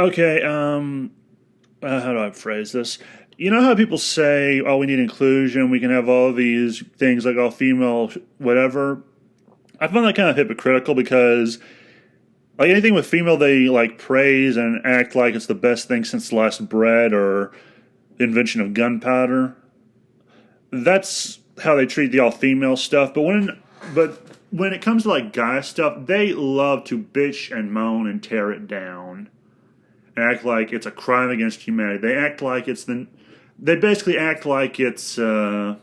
Okay, how do I phrase this? You know how people say, "Oh, we need inclusion. We can have all these things like all female, whatever." I find that kind of hypocritical because, like anything with female, they like praise and act like it's the best thing since sliced bread or the invention of gunpowder. That's how they treat the all female stuff. But when it comes to like guy stuff, they love to bitch and moan and tear it down. Act like it's a crime against humanity. They act like it's the. They basically act like it's. Well,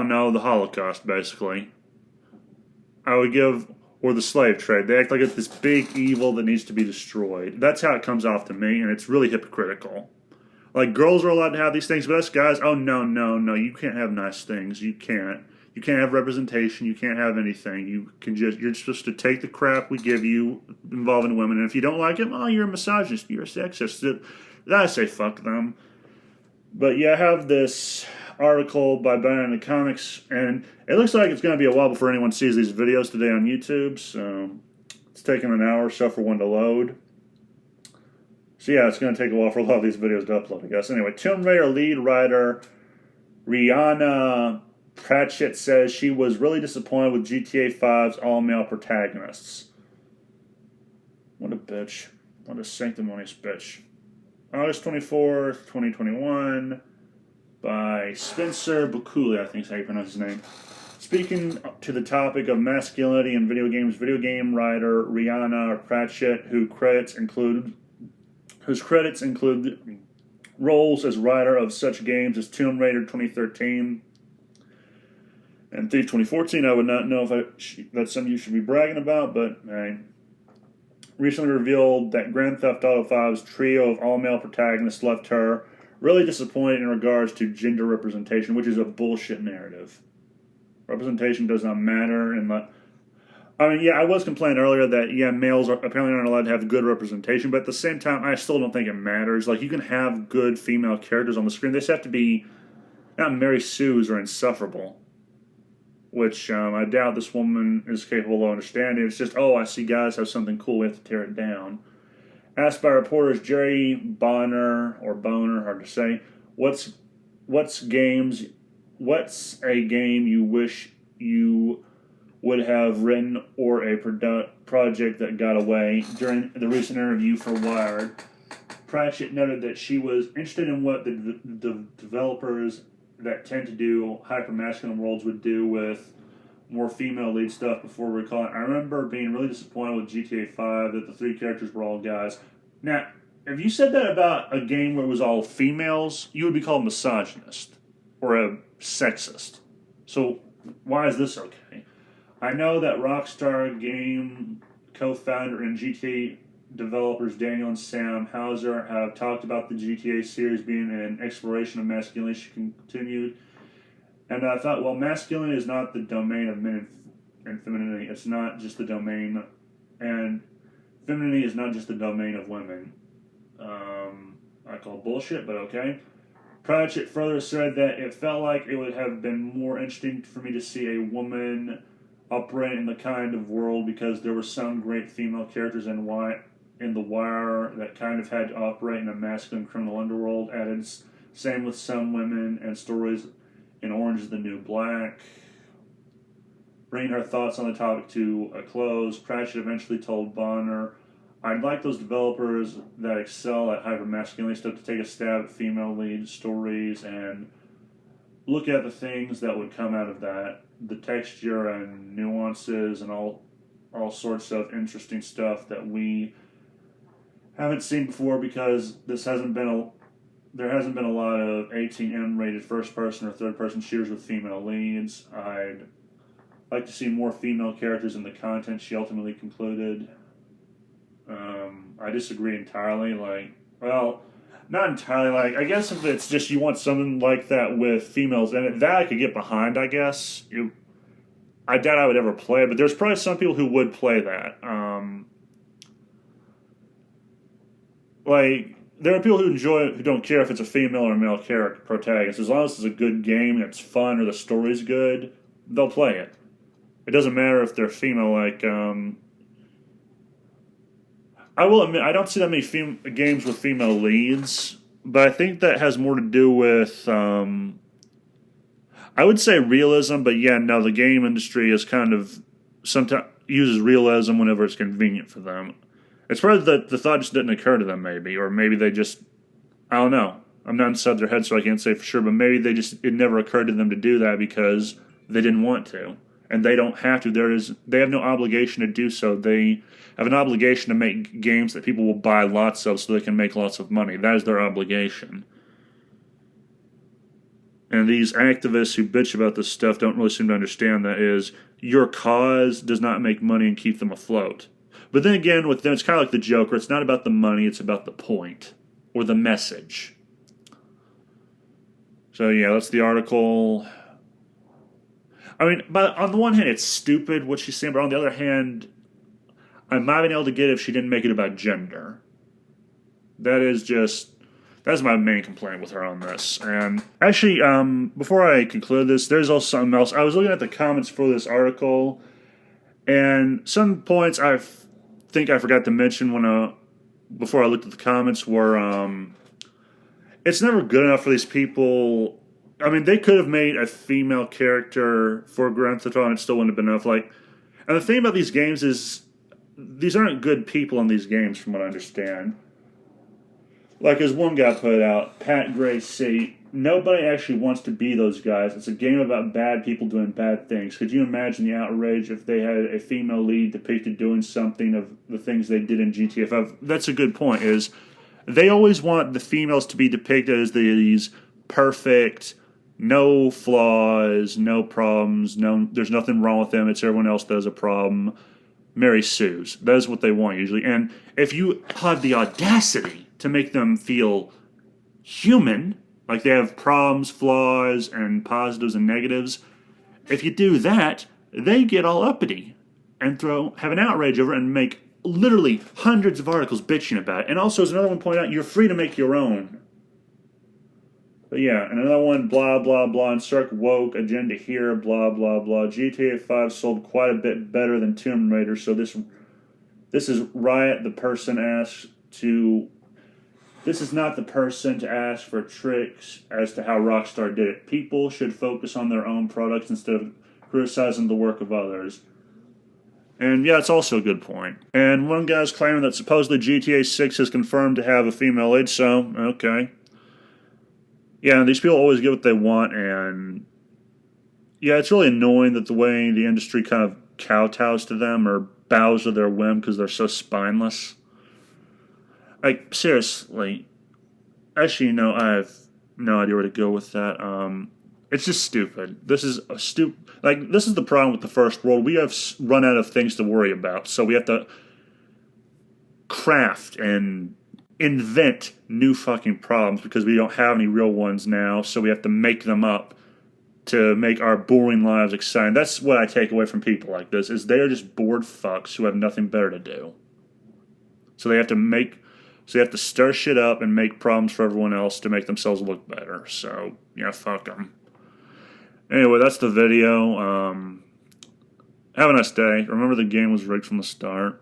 no, the Holocaust, basically. I would give. Or the slave trade. They act like it's this big evil that needs to be destroyed. That's how it comes off to me, and it's really hypocritical. Like, girls are allowed to have these things, but us guys, oh, no, no, no, you can't have nice things. You can't. You can't have representation. You can't have anything. You're supposed to take the crap we give you involving women, and if you don't like it, oh, you're a misogynist, you're a sexist. Then I say fuck them. But yeah, I have this article by Banana Comics, and it looks like it's going to be a while before anyone sees these videos today on YouTube, so it's taking an hour or so for one to load. So yeah, it's going to take a while for a lot of these videos to upload, I guess. Anyway, Tomb Raider lead writer Rihanna Pratchett says she was really disappointed with GTA 5's all-male protagonists. What a bitch. What a sanctimonious bitch. August 24th, 2021, by Spencer Bukuli, I think is how you pronounce his name. Speaking to the topic of masculinity in video games, video game writer Rihanna Pratchett, whose credits include roles as writer of such games as Tomb Raider 2013 and Thief 2014. I would not know if that's something you should be bragging about, but recently revealed that Grand Theft Auto 5's trio of all-male protagonists left her really disappointed in regards to gender representation, which is a bullshit narrative. Representation does not matter. I was complaining earlier that, males apparently aren't allowed to have good representation, but at the same time, I still don't think it matters. Like, you can have good female characters on the screen. They just have to be, not Mary Sue's or insufferable, which I doubt this woman is capable of understanding. It's just, I see guys have something cool, we have to tear it down. Asked by reporters Jerry Bonner, or Boner, hard to say, what's a game you wish you would have written, or a project that got away. During the recent interview for Wired, Pratchett noted that she was interested in what the developers that tend to do hyper-masculine worlds would do with more female lead stuff before recalling. I remember being really disappointed with GTA 5 that the three characters were all guys. Now, if you said that about a game where it was all females, you would be called misogynist or a sexist. So why is this okay? I know that Rockstar game co-founder and GTA developers Daniel and Sam Hauser have talked about the GTA series being an exploration of masculinity. She continued, and I thought, well, masculinity is not the domain of men and femininity. It's not just the domain, and femininity is not just the domain of women. I call bullshit, but okay. Pratchett further said that it felt like it would have been more interesting for me to see a woman operate in the kind of world, because there were some great female characters in The Wire that kind of had to operate in a masculine criminal underworld. Added, same with some women and stories in Orange is the New Black. Bringing her thoughts on the topic to a close, Pratchett eventually told Bonner, I'd like those developers that excel at hyper-masculinity stuff to take a stab at female lead stories and look at the things that would come out of that. The texture and nuances and all sorts of interesting stuff that we haven't seen before, because there hasn't been a lot of 18M rated first person or third person shooters with female leads. I'd like to see more female characters in the content, she ultimately concluded. I disagree entirely. Not entirely. I guess if it's just you want something like that with females in it, that I could get behind, I guess. I doubt I would ever play it, but there's probably some people who would play that. There are people who enjoy it who don't care if it's a female or male character protagonist. As long as it's a good game and it's fun or the story's good, they'll play it. It doesn't matter if they're female, I will admit, I don't see that many games with female leads, but I think that has more to do with, I would say realism, but yeah, no, the game industry is kind of sometimes uses realism whenever it's convenient for them. It's probably that the thought just didn't occur to them, maybe, or maybe they just, I don't know. I'm not inside their head, so I can't say for sure, but maybe it never occurred to them to do that because they didn't want to. And they don't have to. They have no obligation to do so. They have an obligation to make games that people will buy lots of so they can make lots of money. That is their obligation. And these activists who bitch about this stuff don't really seem to understand that is your cause does not make money and keep them afloat. But then again, with them, it's kind of like the Joker. It's not about the money, it's about the point or the message. So yeah, that's the article. I mean, but on the one hand, it's stupid what she's saying, but on the other hand, I might have been able to get it if she didn't make it about gender. That's my main complaint with her on this. And actually, before I conclude this, there's also something else. I was looking at the comments for this article, and some points I think I forgot to mention before I looked at the comments were, it's never good enough for these people. I mean, they could have made a female character for Grand Theft Auto and it still wouldn't have been enough. And the thing about these games is, these aren't good people in these games, from what I understand. Like, as one guy put it out, Pat Gray said, nobody actually wants to be those guys. It's a game about bad people doing bad things. Could you imagine the outrage if they had a female lead depicted doing something of the things they did in GTA 5? That's a good point, is they always want the females to be depicted as these perfect, no flaws, no problems, there's nothing wrong with them, it's everyone else that has a problem. Mary Sue's. That is what they want usually. And if you have the audacity to make them feel human, like they have problems, flaws, and positives and negatives, if you do that, they get all uppity and have an outrage over it and make literally hundreds of articles bitching about it. And also, as another one pointed out, you're free to make your own. But yeah, and another one, blah, blah, blah, insert woke agenda here, blah, blah, blah. GTA 5 sold quite a bit better than Tomb Raider, so this is Riot, the person asked to... This is not the person to ask for tricks as to how Rockstar did it. People should focus on their own products instead of criticizing the work of others. And yeah, it's also a good point. And one guy's claiming that supposedly GTA 6 is confirmed to have a female lead, so, okay. Yeah, these people always get what they want, and yeah, it's really annoying that the way the industry kind of kowtows to them or bows to their whim because they're so spineless. Like, seriously. Actually, I have no idea where to go with that. It's just stupid. This is this is the problem with the first world. We have run out of things to worry about, so we have to craft and invent new fucking problems because we don't have any real ones now, so we have to make them up to make our boring lives exciting. That's what I take away from people like this, is they're just bored fucks who have nothing better to do. So they have to stir shit up and make problems for everyone else to make themselves look better. So, yeah, fuck them. Anyway, that's the video. Have a nice day. Remember, the game was rigged from the start.